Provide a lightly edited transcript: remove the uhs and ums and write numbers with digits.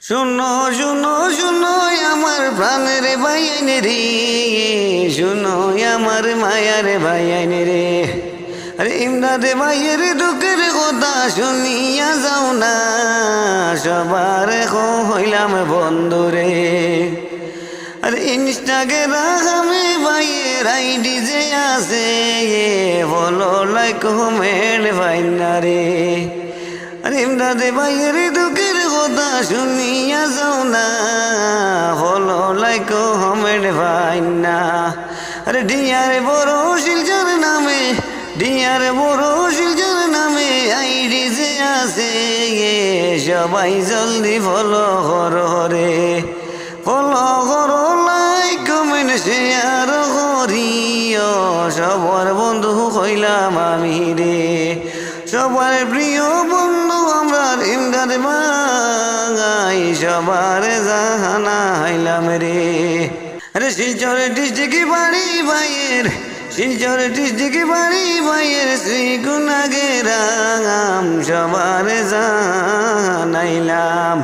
শুনো শুনো শুনো আমার প্রাণের ভাইয়াইন রে, শুনো আমার মায়ার ভাইয়াইন রে। আরে ইমদাদে ভাইয়ের দুঃখের কথা শুনিয়া যাও না, সবার হইলাম বন্ধু রে। আরে ইনস্টাগ্রামে ভাইয়ের আইডি যে আছে, ফলো লাইক কমেন্ট ভাইনা রে। আরে ইমদাদে ভাইয়ের দুঃখের কথা শুনিয়া যাও না, ফলো লাইক কমেন্ট ভাইনা। আরে ডিয়ার বড় শিলচর নামে, ডিয়ার বড় শিলচর নামে আইডি যে আছে, সবাই জলদি ফলো করো রে। ফলো করো, লাইক কমেন্ট শেয়ার করিও, সবার বন্ধু হইলাম আমি রে। সবার প্রিয় বন্ধু আমরা ইমদাদ ভাই, সবার জানাইলাম রে। আরে শিলচর ডিস্ট্রিক্ট বাড়ি ভাইয়ের, শিলচর ডিস্ট্রিক্ট বাড়ি ভাইয়ের শ্রীগুণা গেরাম, সবার জানাইলাম।